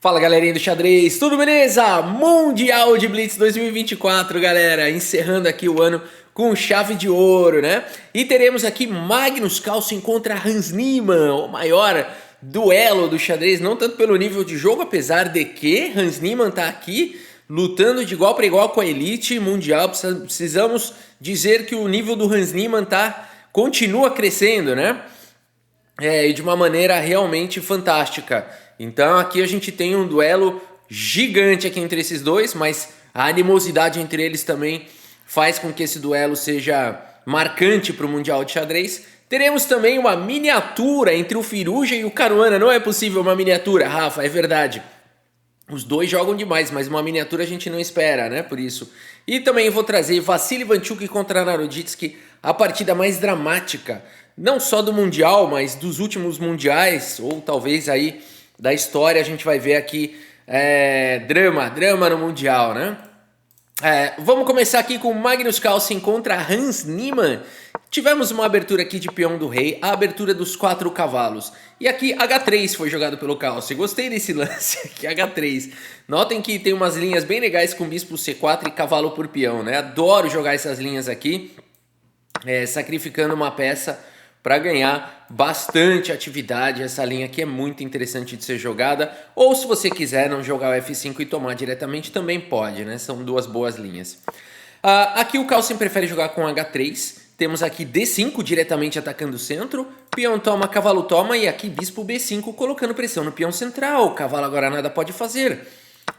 Fala galerinha do xadrez, tudo beleza? Mundial de Blitz 2024, galera, encerrando aqui o ano com chave de ouro, né? E teremos aqui Magnus Carlsen contra Hans Niemann, o maior duelo do xadrez, não tanto pelo nível de jogo, apesar de que Hans Niemann tá aqui lutando de igual para igual com a elite mundial. Precisamos dizer que o nível do Hans Niemann continua crescendo, né? E de uma maneira realmente fantástica. Então aqui a gente tem um duelo gigante aqui entre esses dois, mas a animosidade entre eles também faz com que esse duelo seja marcante para o Mundial de Xadrez. Teremos também uma miniatura entre o Firouzja e o Caruana. Não é possível uma miniatura, Rafa, é verdade. Os dois jogam demais, mas uma miniatura a gente não espera, né? Por isso. E também vou trazer Vassily Ivanchuk contra Naroditsky, a partida mais dramática, não só do Mundial, mas dos últimos mundiais, ou talvez aí da história. A gente vai ver aqui drama no Mundial, né? Vamos começar aqui com Magnus Carlsen contra Hans Niemann. Tivemos uma abertura aqui de peão do rei, a abertura dos 4 cavalos. E aqui H3 foi jogado pelo Carlsen. Gostei desse lance aqui, H3. Notem que tem umas linhas bem legais com bispo C4 e cavalo por peão, né? Adoro jogar essas linhas aqui, sacrificando uma peça para ganhar bastante atividade. Essa linha aqui é muito interessante de ser jogada. Ou se você quiser não jogar o F5 e tomar diretamente, também pode, né? São duas boas linhas. Aqui o Carlsen prefere jogar com H3. Temos aqui D5 diretamente atacando o centro. Peão toma, cavalo toma. E aqui bispo B5 colocando pressão no peão central. O cavalo agora nada pode fazer.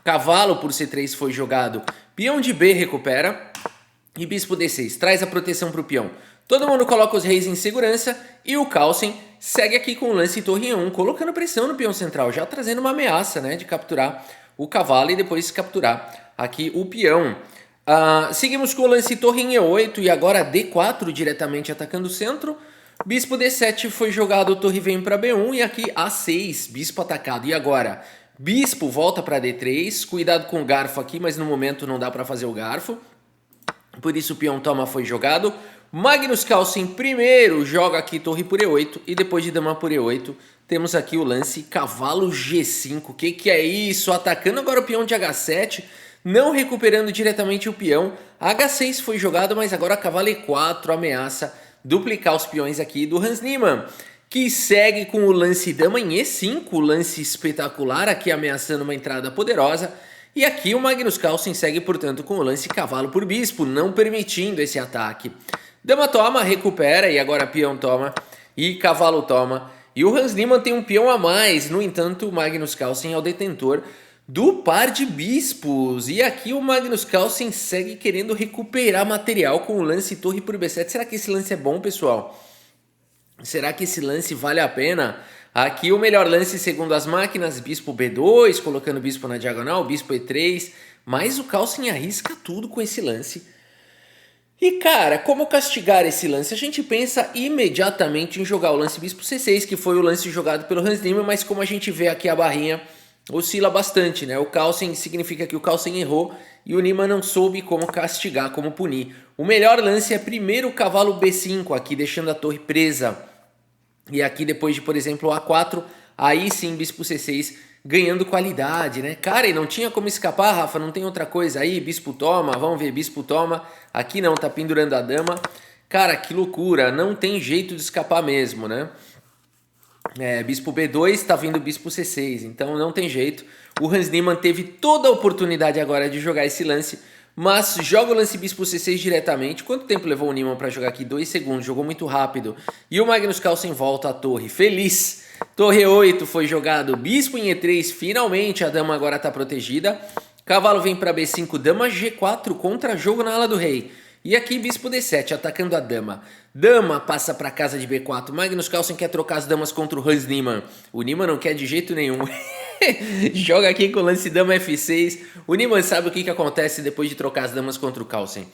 Cavalo por C3 foi jogado. Peão de B recupera. E bispo D6 traz a proteção para o peão. Todo mundo coloca os reis em segurança e o Carlsen segue aqui com o lance torre E1, colocando pressão no peão central, já trazendo uma ameaça, né, de capturar o cavalo e depois capturar aqui o peão. Seguimos com o lance torre em E8 e agora D4 diretamente atacando o centro. Bispo D7 foi jogado, torre vem para B1 e aqui A6, bispo atacado. E agora, bispo volta para D3, cuidado com o garfo aqui, mas no momento não dá para fazer o garfo. Por isso o peão toma foi jogado. Magnus Carlsen primeiro joga aqui torre por E8 e depois de dama por E8 temos aqui o lance cavalo G5. Que é isso? Atacando agora o peão de H7, não recuperando diretamente o peão. H6 foi jogado, mas agora cavalo E4 ameaça duplicar os peões aqui do Hans Niemann, que segue com o lance dama em E5, lance espetacular aqui ameaçando uma entrada poderosa. E aqui o Magnus Carlsen segue, portanto, com o lance cavalo por bispo, não permitindo esse ataque. Dama toma, recupera e agora peão toma e cavalo toma. E o Hans Niemann tem um peão a mais, no entanto o Magnus Carlsen é o detentor do par de bispos. E aqui o Magnus Carlsen segue querendo recuperar material com o lance torre por B7. Será que esse lance é bom, pessoal? Será que esse lance vale a pena? Aqui o melhor lance segundo as máquinas, bispo B2, colocando bispo na diagonal, bispo E3. Mas o Carlsen arrisca tudo com esse lance. E cara, como castigar esse lance? A gente pensa imediatamente em jogar o lance bispo C6, que foi o lance jogado pelo Hans Niemann, mas como a gente vê aqui a barrinha oscila bastante, né? O Carlsen significa que o Carlsen errou e o Niemann não soube como castigar, como punir. O melhor lance é primeiro o cavalo B5 aqui, deixando a torre presa. E aqui depois de, por exemplo, o A4, aí sim bispo C6 ganhando qualidade, né? Cara, e não tinha como escapar, Rafa, não tem outra coisa aí, bispo toma, vamos ver, bispo toma. Aqui não, tá pendurando a dama. Cara, que loucura, não tem jeito de escapar mesmo, né? Bispo B2, tá vindo bispo C6, então não tem jeito. O Hans Niemann teve toda a oportunidade agora de jogar esse lance, mas joga o lance bispo C6 diretamente. Quanto tempo levou o Niemann para jogar aqui? 2 segundos, jogou muito rápido. E o Magnus Carlsen volta à torre, feliz. Torre E8 foi jogado, bispo em E3, finalmente a dama agora está protegida. Cavalo vem para B5, dama G4, contra-jogo na ala do rei. E aqui bispo D7, atacando a dama. Dama passa para casa de B4, Magnus Carlsen quer trocar as damas contra o Hans Niemann. O Niemann não quer de jeito nenhum. Joga aqui com o lance dama F6. O Niemann sabe o que acontece depois de trocar as damas contra o Carlsen.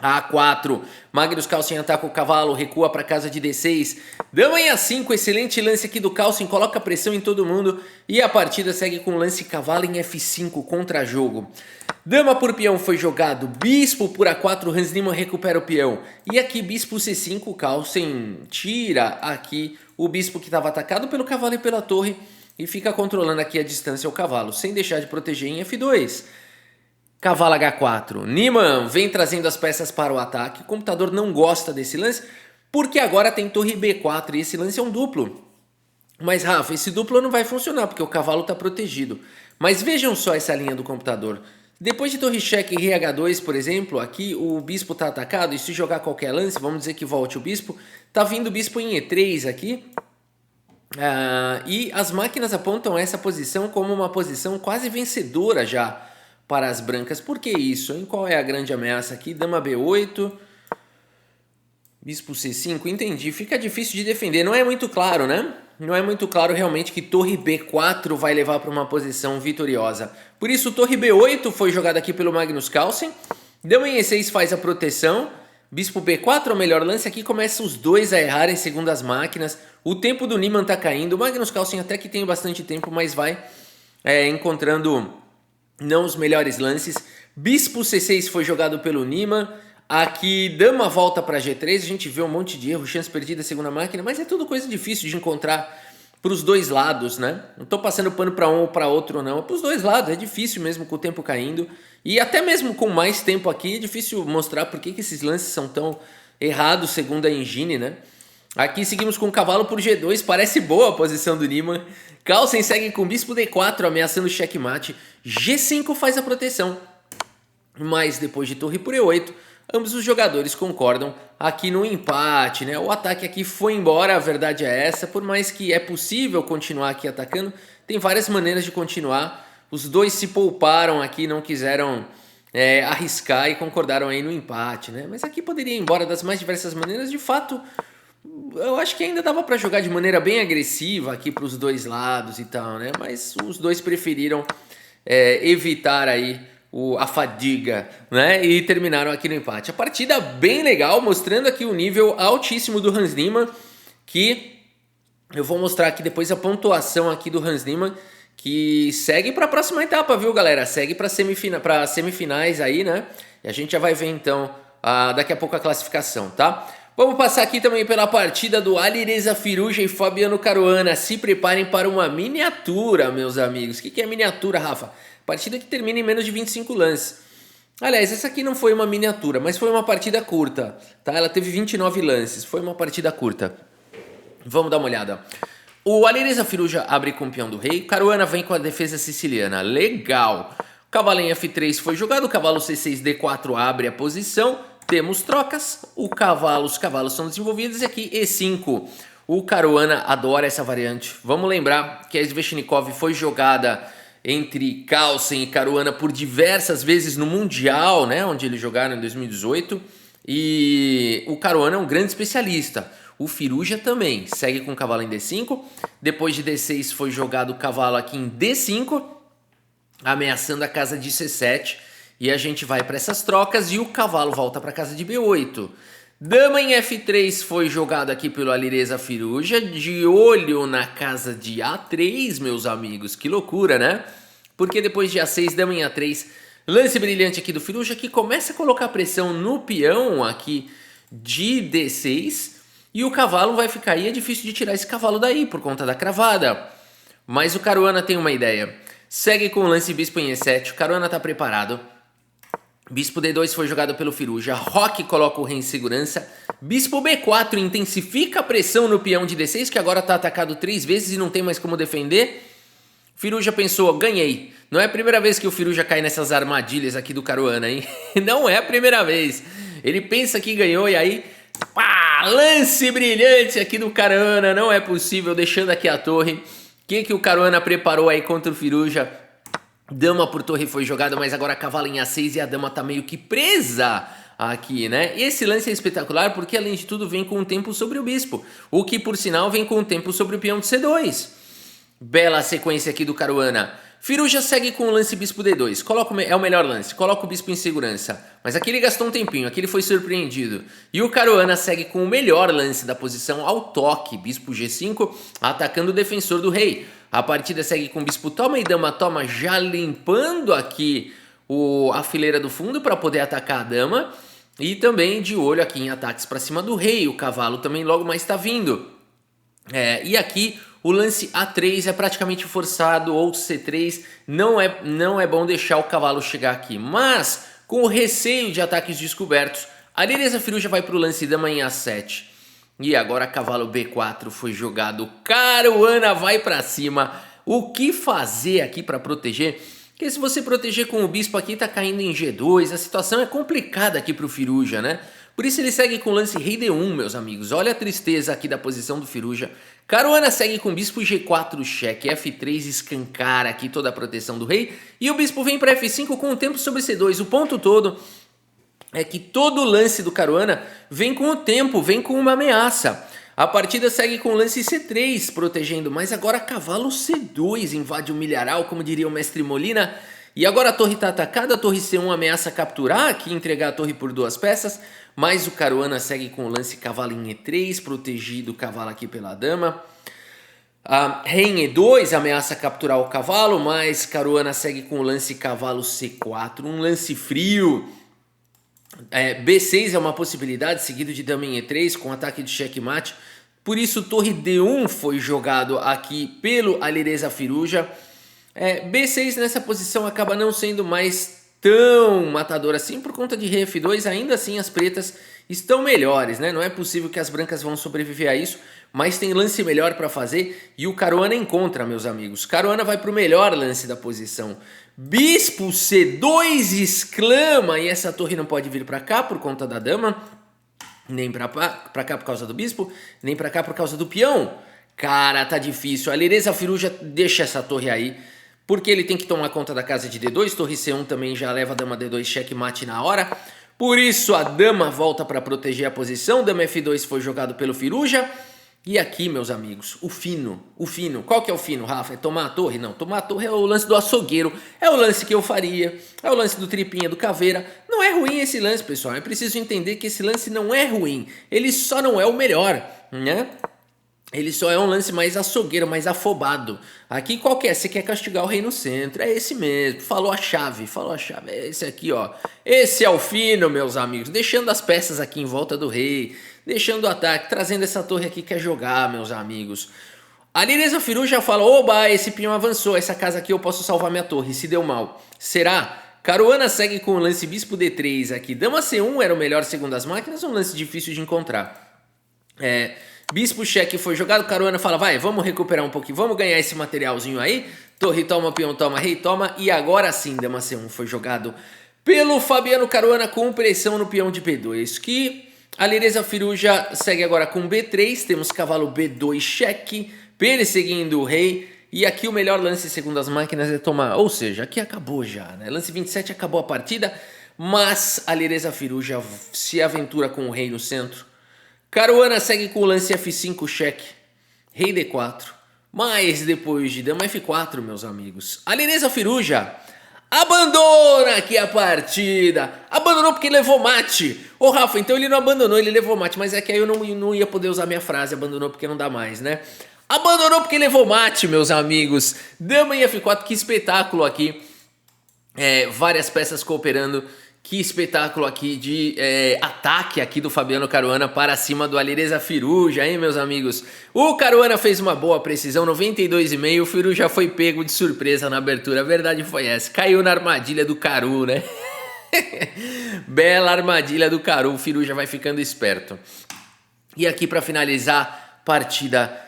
A4, Magnus Carlsen ataca o cavalo, recua para casa de D6, dama em A5, excelente lance aqui do Carlsen, coloca pressão em todo mundo e a partida segue com o lance cavalo em F5, contra-jogo. Dama por peão foi jogado, bispo por A4, Hans Niemann recupera o peão. E aqui bispo C5, Carlsen tira aqui o bispo que estava atacado pelo cavalo e pela torre e fica controlando aqui a distância ao cavalo, sem deixar de proteger em F2. Cavalo H4. Niemann vem trazendo as peças para o ataque. O computador não gosta desse lance, porque agora tem torre B4 e esse lance é um duplo. Mas, Rafa, esse duplo não vai funcionar, porque o cavalo está protegido. Mas vejam só essa linha do computador. Depois de torre cheque e rei H2, por exemplo, aqui o bispo está atacado, e se jogar qualquer lance, vamos dizer que volte o bispo, tá vindo o bispo em E3 aqui. E as máquinas apontam essa posição como uma posição quase vencedora já para as brancas. Por que isso, hein? Qual é a grande ameaça aqui? Dama B8, bispo C5, entendi. Fica difícil de defender, não é muito claro, né? Não é muito claro realmente que torre B4 vai levar para uma posição vitoriosa. Por isso, torre B8 foi jogada aqui pelo Magnus Carlsen. Dama em E6 faz a proteção. Bispo B4 é o melhor lance. Aqui começa os dois a errarem segundo as máquinas. O tempo do Niemann está caindo. O Magnus Carlsen até que tem bastante tempo, mas vai encontrando não os melhores lances. Bispo C6 foi jogado pelo Niemann. Aqui, dama volta para G3, a gente vê um monte de erro, chance perdida, segunda máquina, mas é tudo coisa difícil de encontrar para os dois lados, né? Não estou passando pano para um ou para outro, não. É para os dois lados, é difícil mesmo com o tempo caindo. E até mesmo com mais tempo aqui, é difícil mostrar por que esses lances são tão errados, segundo a engine, né? Aqui seguimos com o cavalo por G2, parece boa a posição do Niemann. Carlsen segue com bispo D4, ameaçando o checkmate. G5 faz a proteção. Mas depois de torre por E8, ambos os jogadores concordam aqui no empate, né? O ataque aqui foi embora, a verdade é essa. Por mais que é possível continuar aqui atacando, tem várias maneiras de continuar. Os dois se pouparam aqui, não quiseram arriscar e concordaram aí no empate, né? Mas aqui poderia ir embora das mais diversas maneiras. De fato, eu acho que ainda dava para jogar de maneira bem agressiva aqui para os dois lados e tal, né? Mas os dois preferiram evitar aí a fadiga, né? E terminaram aqui no empate. A partida bem legal, mostrando aqui o nível altíssimo do Hans Niemann, que eu vou mostrar aqui depois a pontuação aqui do Hans Niemann, que segue para a próxima etapa, viu, galera? Segue para semifinais aí, né? E a gente já vai ver então daqui a pouco a classificação, tá? Vamos passar aqui também pela partida do Alireza Firouzja e Fabiano Caruana. Se preparem para uma miniatura, meus amigos. O que é miniatura, Rafa? Partida que termina em menos de 25 lances. Aliás, essa aqui não foi uma miniatura, mas foi uma partida curta, tá? Ela teve 29 lances, foi uma partida curta. Vamos dar uma olhada. O Alireza Firouzja abre com o peão do rei, Caruana vem com a defesa siciliana. Legal! Cavalo em F3 foi jogado, cavalo C6, D4 abre a posição. Temos trocas, os cavalos são desenvolvidos e aqui E5. O Caruana adora essa variante. Vamos lembrar que a Sveshnikov foi jogada entre Carlsen e Caruana por diversas vezes no Mundial, né, onde eles jogaram em 2018, e o Caruana é um grande especialista. O Firouzja também segue com o cavalo em D5, depois de D6 foi jogado o cavalo aqui em D5, ameaçando a casa de C7, e a gente vai para essas trocas e o cavalo volta para a casa de B8. Dama em F3 foi jogado aqui pelo Alireza Firouzja, de olho na casa de A3, meus amigos. Que loucura, né? Porque depois de A6, dama em A3, lance brilhante aqui do Firouzja, que começa a colocar pressão no peão aqui de D6. E o cavalo vai ficar aí, é difícil de tirar esse cavalo daí por conta da cravada. Mas o Caruana tem uma ideia. Segue com o lance bispo em E7, o Caruana está preparado. Bispo D2 foi jogado pelo Firouzja, Roque coloca o rei em segurança, Bispo B4 intensifica a pressão no peão de D6, que agora está atacado 3 vezes e não tem mais como defender. Firouzja pensou, ganhei. Não é a primeira vez que o Firouzja cai nessas armadilhas aqui do Caruana, hein? Não é a primeira vez. Ele pensa que ganhou e aí, pá, lance brilhante aqui do Caruana, não é possível, deixando aqui a torre. O que o Caruana preparou aí contra o Firouzja? Dama por torre foi jogada, mas agora cavalo em A6 e a dama tá meio que presa aqui, né? E esse lance é espetacular porque, além de tudo, vem com um tempo sobre o bispo, o que, por sinal, vem com um tempo sobre o peão de C2. Bela sequência aqui do Caruana. Firouzja segue com o lance bispo D2. É o melhor lance. Coloca o bispo em segurança. Mas aqui ele gastou um tempinho. Aqui ele foi surpreendido. E o Caruana segue com o melhor lance da posição ao toque. Bispo G5 atacando o defensor do rei. A partida segue com bispo toma e dama toma, já limpando aqui a fileira do fundo para poder atacar a dama. E também de olho aqui em ataques para cima do rei. O cavalo também logo mais está vindo. E aqui o lance A3 é praticamente forçado, ou C3, não é bom deixar o cavalo chegar aqui. Mas, com o receio de ataques descobertos, a Lireza Firuja vai para o lance dama em A7. E agora cavalo B4 foi jogado, Caruana vai para cima. O que fazer aqui para proteger? Porque se você proteger com o bispo aqui, tá caindo em G2, a situação é complicada aqui pro Firuja, né? Por isso ele segue com o lance rei D1, meus amigos. Olha a tristeza aqui da posição do Firuja. Caruana segue com bispo G4 cheque, F3 escancara aqui toda a proteção do rei. E o bispo vem para F5 com o tempo sobre C2. O ponto todo é que todo lance do Caruana vem com o tempo, vem com uma ameaça. A partida segue com o lance C3 protegendo, mas agora cavalo C2 invade o milharal, como diria o mestre Molina. E agora a torre está atacada, a torre C1 ameaça capturar aqui, entregar a torre por 2 peças. Mas o Caruana segue com o lance cavalo em E3, protegido o cavalo aqui pela dama. Rei em E2 ameaça capturar o cavalo, mas Caruana segue com o lance cavalo C4, um lance frio. B6 é uma possibilidade, seguido de dama em E3 com ataque de checkmate. Por isso torre D1 foi jogado aqui pelo Alireza Firuja. B6 nessa posição acaba não sendo mais tão matador assim por conta de rei F2. Ainda assim as pretas estão melhores, né? Não é possível que as brancas vão sobreviver a isso, mas tem lance melhor para fazer e o Caruana encontra, meus amigos. Caruana vai para o melhor lance da posição. Bispo C2 exclama, e essa torre não pode vir para cá por conta da dama, nem para cá por causa do bispo, nem para cá por causa do peão. Cara, tá difícil. A Lireza Firuja deixa essa torre aí, porque ele tem que tomar conta da casa de D2, torre C1 também já leva a dama D2 checkmate na hora. Por isso a dama volta para proteger a posição, dama F2 foi jogado pelo Firuja. E aqui, meus amigos, o fino. Qual que é o fino, Rafa? É tomar a torre? Não, tomar a torre é o lance do açougueiro, é o lance que eu faria, é o lance do tripinha, do caveira. Não é ruim esse lance, pessoal, é preciso entender que esse lance não é ruim, ele só não é o melhor, né? Ele só é um lance mais açougueiro, mais afobado. Aqui qual que é? Você quer castigar o rei no centro, é esse mesmo, falou a chave, é esse aqui, ó. Esse é o fino, meus amigos, deixando as peças aqui em volta do rei, deixando o ataque, trazendo essa torre aqui que quer jogar, meus amigos. A Lireza Firuja fala, oba, esse peão avançou, essa casa aqui eu posso salvar minha torre, se deu mal. Será? Caruana segue com o lance bispo D3 aqui. Dama C1 era o melhor segundo as máquinas, um lance difícil de encontrar. Bispo cheque foi jogado, Caruana fala, vai, vamos recuperar um pouquinho, vamos ganhar esse materialzinho aí. Torre toma, peão toma, rei toma, e agora sim, dama C1 foi jogado pelo Fabiano Caruana com pressão no peão de B2, que a Lireza Firuja segue agora com B3, temos cavalo B2 cheque, perseguindo o rei, e aqui o melhor lance segundo as máquinas é tomar, ou seja, aqui acabou já, né? Lance 27 acabou a partida, mas a Lireza Firuja se aventura com o rei no centro. Caruana segue com o lance F5 cheque, rei D4, mas depois de dama F4, meus amigos, a Lireza Firuja abandona aqui a partida. Abandonou porque levou mate. Ô Rafa, então ele não abandonou, ele levou mate. Mas é que aí eu não ia poder usar minha frase. Abandonou porque não dá mais, né? Abandonou porque levou mate, meus amigos. Dama em F4, que espetáculo aqui. Várias peças cooperando. Que espetáculo aqui de ataque aqui do Fabiano Caruana para cima do Alireza Firuja, hein, meus amigos? O Caruana fez uma boa precisão, 92,5, o Firuja foi pego de surpresa na abertura, a verdade foi essa, caiu na armadilha do Caru, né? Bela armadilha do Caru, o Firuja vai ficando esperto. E aqui para finalizar, partida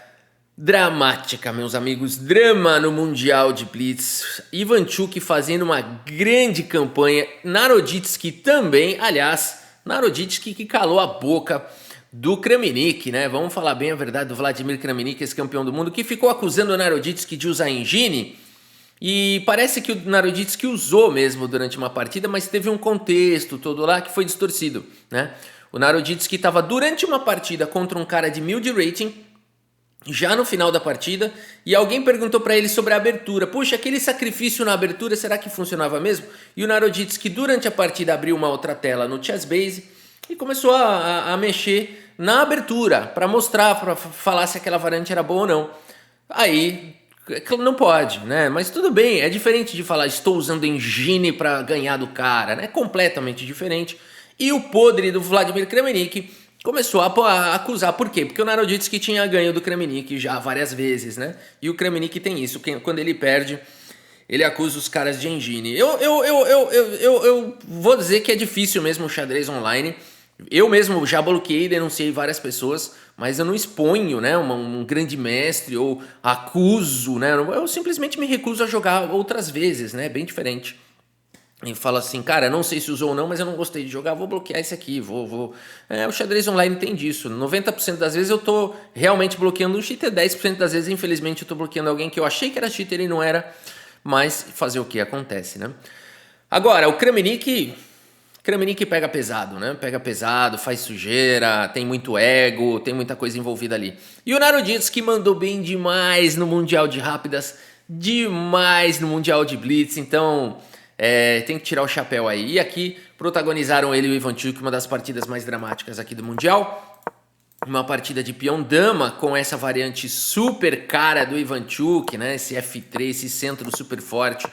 dramática, meus amigos, drama no Mundial de Blitz. Ivanchuk fazendo uma grande campanha, Naroditsky também, aliás, Naroditsky que calou a boca do Kramnik, né? Vamos falar bem a verdade do Vladimir Kramnik, esse campeão do mundo, que ficou acusando o Naroditsky de usar engine, e parece que o Naroditsky usou mesmo durante uma partida, mas teve um contexto todo lá que foi distorcido, né? O Naroditsky estava durante uma partida contra um cara de 1000 de rating, já no final da partida, e alguém perguntou para ele sobre a abertura. Puxa, aquele sacrifício na abertura, será que funcionava mesmo? E o Naroditsky durante a partida abriu uma outra tela no Chessbase e começou a mexer na abertura para mostrar, para falar se aquela variante era boa ou não. Aí, não pode, né? Mas tudo bem, é diferente de falar estou usando engine para ganhar do cara, né? É completamente diferente. E o podre do Vladimir Kramnik começou a acusar. Por quê? Porque o Naroditsky tinha ganho do Kramnik já várias vezes, né? E o Kramnik tem isso, quando ele perde, ele acusa os caras de engine. Eu vou dizer que é difícil mesmo o xadrez online. Eu mesmo já bloqueei e denunciei várias pessoas, mas eu não exponho, né, um grande mestre ou acuso, né? Eu simplesmente me recuso a jogar outras vezes, né? Bem diferente. E fala assim, cara, não sei se usou ou não, mas eu não gostei de jogar, vou bloquear esse aqui, vou... o xadrez online tem disso, 90% das vezes eu tô realmente bloqueando um cheater, 10% das vezes, infelizmente, eu tô bloqueando alguém que eu achei que era cheater e não era, mas fazer o que acontece, né? Agora, o Kramnik pega pesado, né? Pega pesado, faz sujeira, tem muito ego, tem muita coisa envolvida ali. E o Naroditsky mandou bem demais no Mundial de Rápidas, demais no Mundial de Blitz, então... tem que tirar o chapéu aí. E aqui protagonizaram ele e o Ivanchuk, uma das partidas mais dramáticas aqui do Mundial. Uma partida de peão-dama com essa variante super cara do Ivanchuk, né? Esse F3, esse centro super forte.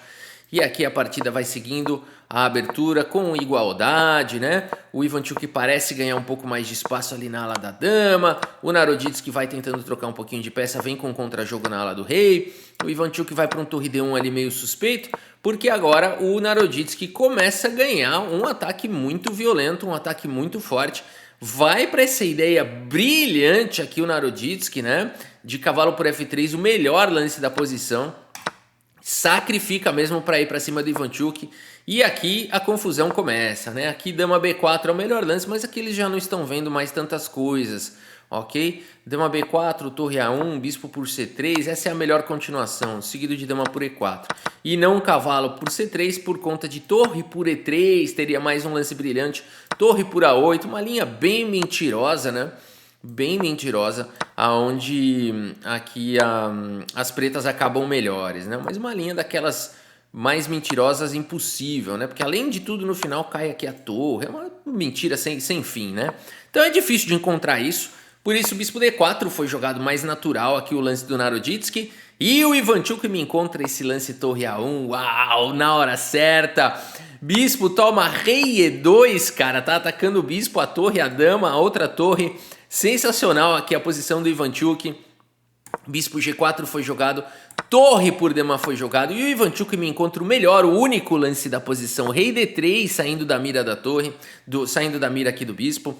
E aqui a partida vai seguindo a abertura com igualdade, né? O Ivanchuk parece ganhar um pouco mais de espaço ali na ala da dama. O Naroditsky vai tentando trocar um pouquinho de peça, vem com contra-jogo na ala do rei. O Ivanchuk vai para um torre D1 ali meio suspeito, porque agora o Naroditsky começa a ganhar um ataque muito violento, um ataque muito forte. Vai para essa ideia brilhante aqui o Naroditsky, né? De cavalo por F3, o melhor lance da posição. Sacrifica mesmo para ir para cima do Ivanchuk. E aqui a confusão começa, né? Aqui dama B4 é o melhor lance, mas aqui eles já não estão vendo mais tantas coisas, ok? Dama B4, torre A1, bispo por C3, essa é a melhor continuação, seguido de dama por E4. E não cavalo por C3 por conta de torre por E3, teria mais um lance brilhante, torre por A8, uma linha bem mentirosa, né? Bem mentirosa, aonde aqui as pretas acabam melhores, né? Mas uma linha daquelas mais mentirosas impossível, né? Porque além de tudo, no final cai aqui a torre, é uma mentira sem fim, né? Então é difícil de encontrar isso, por isso o bispo D4 foi jogado mais natural aqui o lance do Naroditsky, e o Ivanchuk me encontra esse lance torre A1, uau, na hora certa. Bispo toma rei E2, cara, tá atacando o bispo, a torre, a dama, a outra torre. Sensacional aqui a posição do Ivanchuk. Bispo G4 foi jogado, torre por dama foi jogado, e o Ivanchuk me encontra o melhor, o único lance da posição, rei D3 saindo da mira da torre, saindo da mira aqui do bispo.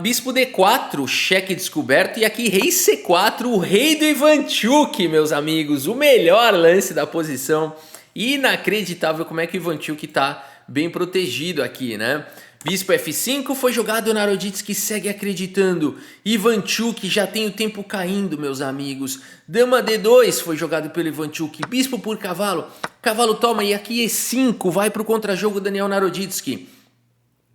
Bispo D4, cheque descoberto, e aqui rei C4, o rei do Ivanchuk, meus amigos, o melhor lance da posição. Inacreditável como é que o Ivanchuk tá bem protegido aqui, né? Bispo F5 foi jogado, o Naroditsky segue acreditando. Ivanchuk já tem o tempo caindo, meus amigos. Dama D2 foi jogado pelo Ivanchuk. Bispo por cavalo. Cavalo toma e aqui E5 vai para o contra-jogo Daniel Naroditsky.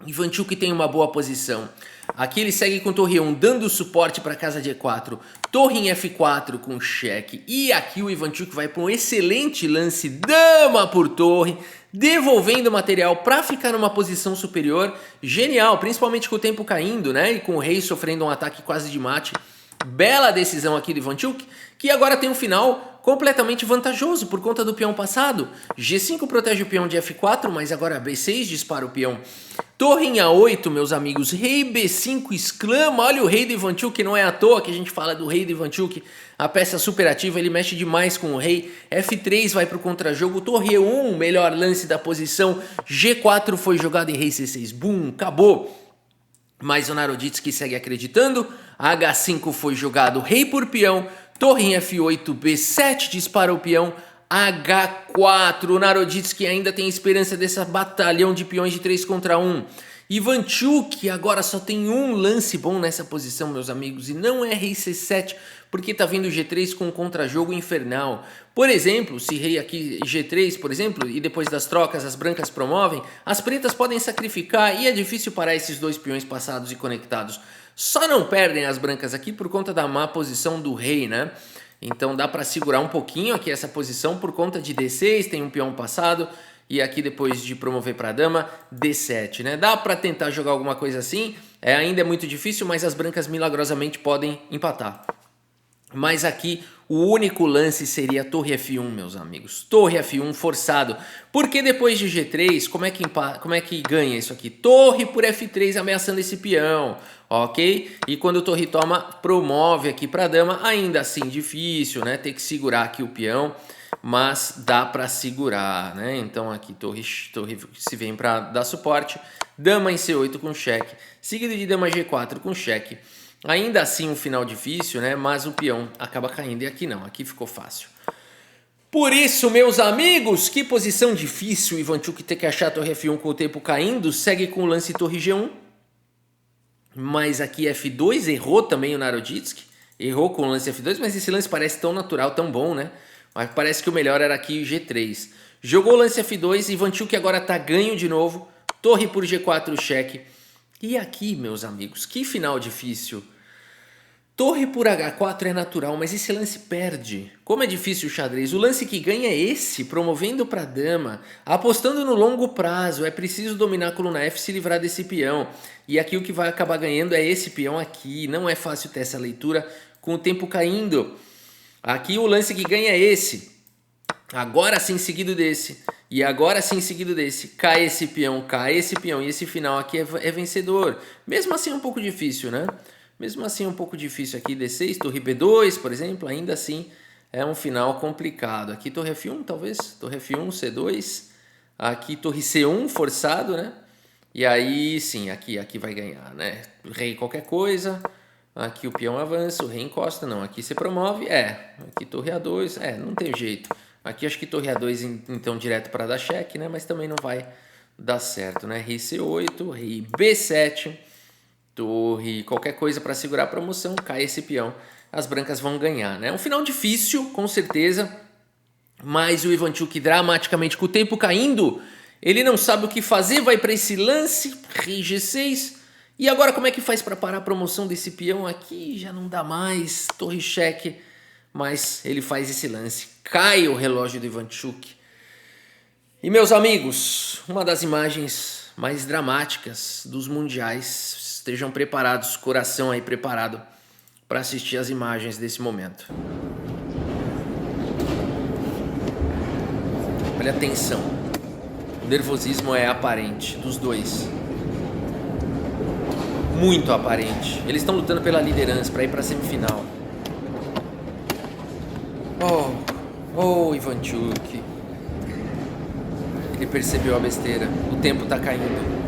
Ivanchuk tem uma boa posição. Aqui ele segue com torre 1, dando suporte para casa de E4. Torre em F4 com cheque. E aqui o Ivanchuk vai para um excelente lance, dama por torre, devolvendo material para ficar numa posição superior. Genial, principalmente com o tempo caindo, né? E com o rei sofrendo um ataque quase de mate. Bela decisão aqui do Ivanchuk, que agora tem um final completamente vantajoso por conta do peão passado. G5 protege o peão de F4, mas agora B6 dispara o peão. Torre em A8, meus amigos. Rei B5 exclama. Olha o rei do Ivanchuk, não é à toa que a gente fala do rei do Ivanchuk. A peça super ativa, ele mexe demais com o rei. F3 vai para o contra-jogo. Torre E1, melhor lance da posição. G4 foi jogado e rei C6. Bum, acabou. Mas o Naroditsky segue acreditando. H5 foi jogado, rei por peão. Torre em F8, B7 dispara o peão. H4, o Naroditsky ainda tem esperança dessa batalhão de peões de 3 contra 1. Ivanchuk agora só tem um lance bom nessa posição, meus amigos, e não é rei C7, porque tá vindo G3 com um contra-jogo infernal. Por exemplo, se rei aqui G3, por exemplo, e depois das trocas as brancas promovem, as pretas podem sacrificar e é difícil parar esses dois peões passados e conectados. Só não perdem as brancas aqui por conta da má posição do rei, né? Então dá para segurar um pouquinho aqui essa posição por conta de D6, tem um peão passado, e aqui depois de promover para a dama, D7, né? Dá para tentar jogar alguma coisa assim, ainda é muito difícil, mas as brancas milagrosamente podem empatar. Mas aqui o único lance seria torre F1, meus amigos. Torre F1 forçado. Porque depois de G3, como é que ganha isso aqui? Torre por F3 ameaçando esse peão, ok? E quando o torre toma, promove aqui para dama. Ainda assim difícil, né? Tem que segurar aqui o peão, mas dá para segurar, né? Então aqui torre se vem para dar suporte. Dama em C8 com cheque. Seguido de dama G4 com cheque. Ainda assim um final difícil, né? Mas o peão acaba caindo. E aqui não, aqui ficou fácil. Por isso, meus amigos, que posição difícil. Ivanchuk ter que achar a torre F1 com o tempo caindo. Segue com o lance torre G1. Mas aqui F2, errou também o Naroditsky. Errou com o lance F2, mas esse lance parece tão natural, tão bom, né? Mas parece que o melhor era aqui o G3. Jogou o lance F2, Ivanchuk agora tá ganho de novo. Torre por G4, cheque. E aqui, meus amigos, que final difícil. Torre por H4 é natural, mas esse lance perde. Como é difícil o xadrez. O lance que ganha é esse, promovendo para dama, apostando no longo prazo. É preciso dominar a coluna F e se livrar desse peão. E aqui o que vai acabar ganhando é esse peão aqui. Não é fácil ter essa leitura com o tempo caindo. Aqui o lance que ganha é esse. Agora sim seguido desse. E agora sim seguido desse. Cai esse peão e esse final aqui é vencedor. Mesmo assim é um pouco difícil, né? Mesmo assim é um pouco difícil aqui D6, torre B2, por exemplo, ainda assim é um final complicado. Aqui torre F1 talvez, torre F1, C2, aqui torre C1 forçado, né? E aí sim, aqui vai ganhar, né? Rei qualquer coisa, aqui o peão avança, o rei encosta, não, aqui você promove, aqui torre A2, não tem jeito. Aqui acho que torre A2 então direto para dar cheque, né? Mas também não vai dar certo, né? Rei C8, rei B7, torre, qualquer coisa para segurar a promoção, cai esse peão, as brancas vão ganhar, né? Um final difícil, com certeza, mas o Ivanchuk dramaticamente, com o tempo caindo, ele não sabe o que fazer, vai para esse lance, rei G6, e agora como é que faz para parar a promoção desse peão aqui? Já não dá mais, torre cheque, mas ele faz esse lance, cai o relógio do Ivanchuk. E meus amigos, uma das imagens mais dramáticas dos mundiais. Estejam preparados, coração aí preparado para assistir as imagens desse momento. Olha a tensão. O nervosismo é aparente dos dois. Muito aparente. Eles estão lutando pela liderança para ir para a semifinal. Oh, Ivanchuk. Ele percebeu a besteira. O tempo está caindo.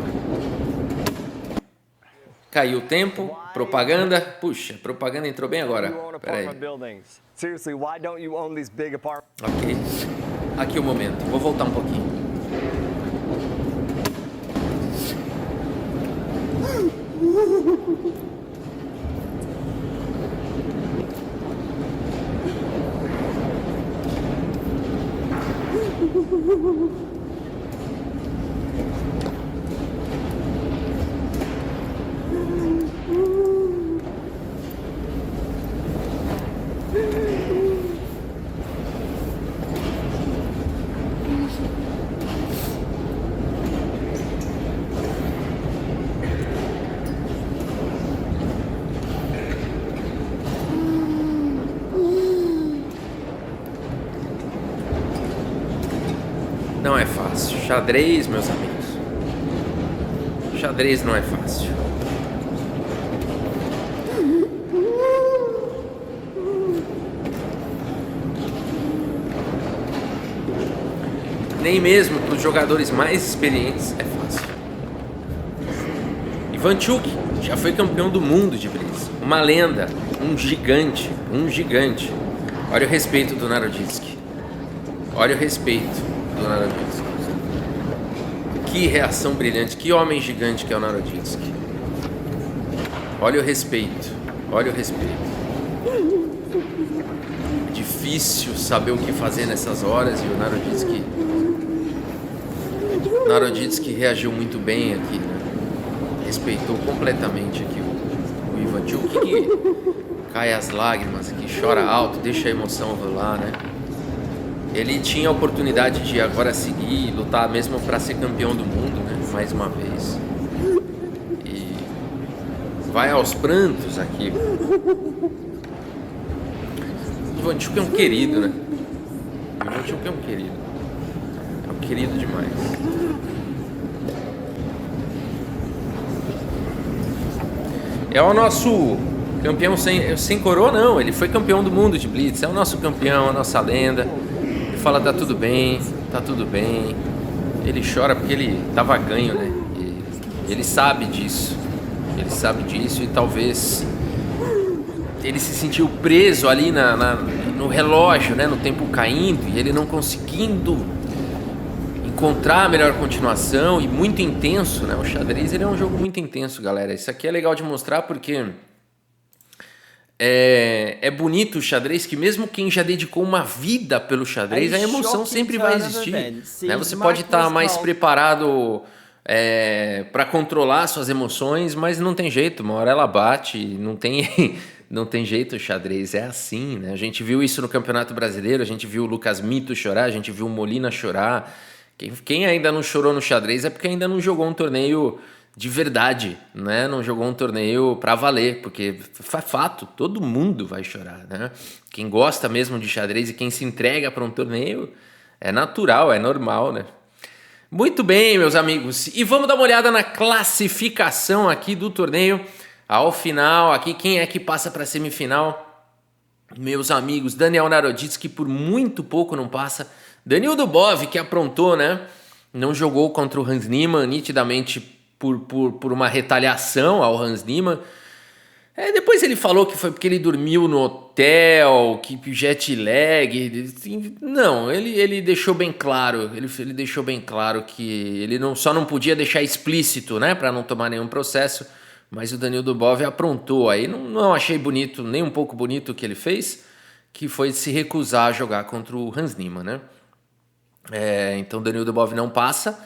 Caiu o tempo, propaganda. Puxa, propaganda entrou bem agora. Pera aí. Ok. Aqui o momento. Vou voltar um pouquinho. Não é fácil. Xadrez, meus amigos. Xadrez não é fácil. Nem mesmo para os jogadores mais experientes é fácil. Ivanchuk já foi campeão do mundo de Blitz. Uma lenda, um gigante. Olha o respeito do Naroditsky. Olha o respeito do Naroditsky. Que reação brilhante, que homem gigante que é o Naroditsky. Olha o respeito. Difícil saber o que fazer nessas horas e o Naroditsky reagiu muito bem aqui, né? Respeitou completamente aqui o Ivanchuk, que cai as lágrimas aqui, chora alto, deixa a emoção rolar, né? Ele tinha a oportunidade de agora seguir, lutar mesmo para ser campeão do mundo, né? Mais uma vez. E vai aos prantos aqui. Ivan Tchuk é um querido, né? O Ivan Tchuk é um querido. É um querido demais. É o nosso campeão sem coroa, não. Ele foi campeão do mundo de Blitz. É o nosso campeão, a nossa lenda. Ele fala, tá tudo bem, tá tudo bem. Ele chora porque ele tava ganho, né? E ele sabe disso. Ele sabe disso e talvez ele se sentiu preso ali no relógio, né? No tempo caindo e ele não conseguindo encontrar a melhor continuação e muito intenso, né? O xadrez, ele é um jogo muito intenso, galera. Isso aqui é legal de mostrar porque é bonito o xadrez, que mesmo quem já dedicou uma vida pelo xadrez, a emoção sempre vai existir, né? Você pode estar mais preparado para controlar suas emoções, mas não tem jeito, uma hora ela bate, não tem jeito, o xadrez é assim, né? A gente viu isso no Campeonato Brasileiro, a gente viu o Lucas Mito chorar, a gente viu o Molina chorar. Quem ainda não chorou no xadrez é porque ainda não jogou um torneio de verdade, né? Não jogou um torneio pra valer, porque é fato, todo mundo vai chorar, né? Quem gosta mesmo de xadrez e quem se entrega para um torneio é natural, é normal, né? Muito bem, meus amigos, e vamos dar uma olhada na classificação aqui do torneio. Ao final, aqui, quem é que passa para a semifinal? Meus amigos, Daniel Naroditsky por muito pouco não passa. Danil Dubov, que aprontou, né? Não jogou contra o Hans Niemann, nitidamente por uma retaliação ao Hans Niemann. Depois ele falou que foi porque ele dormiu no hotel, que jet lag. Não, ele deixou bem claro. Ele deixou bem claro que ele só não podia deixar explícito, né? Para não tomar nenhum processo. Mas o Danil Dubov aprontou. Aí não achei bonito, nem um pouco bonito o que ele fez, que foi se recusar a jogar contra o Hans Niemann, né? Então Danil Dubov não passa.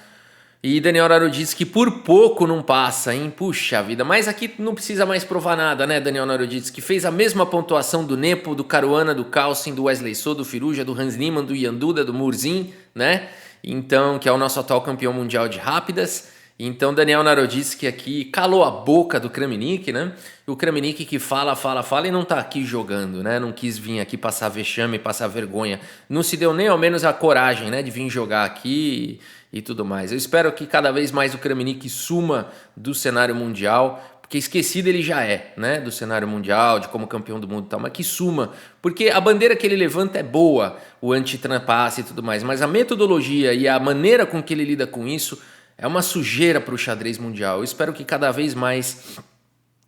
E Daniel Naroditsky por pouco não passa, hein? Puxa vida, mas aqui não precisa mais provar nada, né? Daniel Naroditsky fez a mesma pontuação do Nepo, do Caruana, do Carlsen, do Wesley So, do Firuja, do Hans Niemann, do Ian Duda, do Murzin, né? Então, que é o nosso atual campeão mundial de rápidas. Então Daniel Naroditsky aqui calou a boca do Kramnik, né? O Kramnik que fala e não tá aqui jogando, né? Não quis vir aqui passar vexame, passar vergonha. Não se deu nem ao menos a coragem, né? De vir jogar aqui e tudo mais. Eu espero que cada vez mais o Kramnik suma do cenário mundial, porque esquecido ele já é, né? Do cenário mundial, de como campeão do mundo e tal, mas que suma. Porque a bandeira que ele levanta é boa, o anti-trapace e tudo mais, mas a metodologia e a maneira com que ele lida com isso é uma sujeira para o xadrez mundial. Eu espero que cada vez mais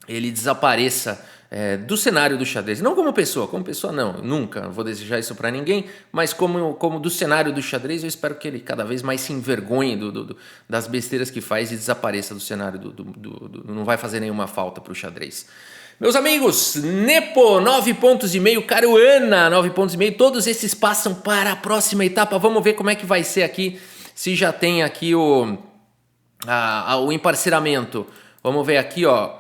ele desapareça do cenário do xadrez. Não como pessoa não, nunca vou desejar isso para ninguém, mas como do cenário do xadrez, eu espero que ele cada vez mais se envergonhe das besteiras que faz e desapareça do cenário não vai fazer nenhuma falta para o xadrez. Meus amigos, Nepo, 9,5 pontos, Caruana, 9,5 pontos, todos esses passam para a próxima etapa. Vamos ver como é que vai ser aqui, se já tem aqui o emparceramento. Vamos ver aqui, ó.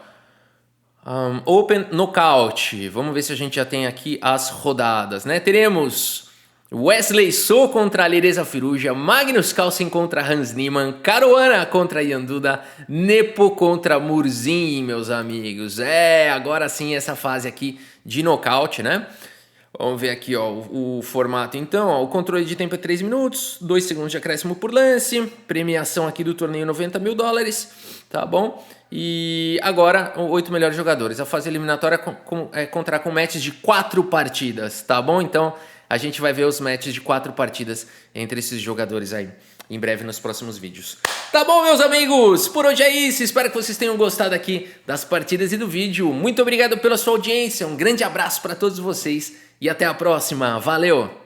Open Knockout. Vamos ver se a gente já tem aqui as rodadas, né? Teremos Wesley So contra Alireza Firuja, Magnus Carlsen contra Hans Niemann, Caruana contra Ian Duda, Nepo contra Murzin, meus amigos. Agora sim essa fase aqui de nocaute, né? Vamos ver aqui, ó, o formato então, ó, o controle de tempo é 3 minutos, 2 segundos de acréscimo por lance, premiação aqui do torneio $90 mil, tá bom? E agora, 8 melhores jogadores. A fase eliminatória contará com matches de 4 partidas, tá bom? Então, a gente vai ver os matches de 4 partidas entre esses jogadores aí, em breve nos próximos vídeos. Tá bom, meus amigos? Por hoje é isso. Espero que vocês tenham gostado aqui das partidas e do vídeo. Muito obrigado pela sua audiência. Um grande abraço para todos vocês e até a próxima. Valeu!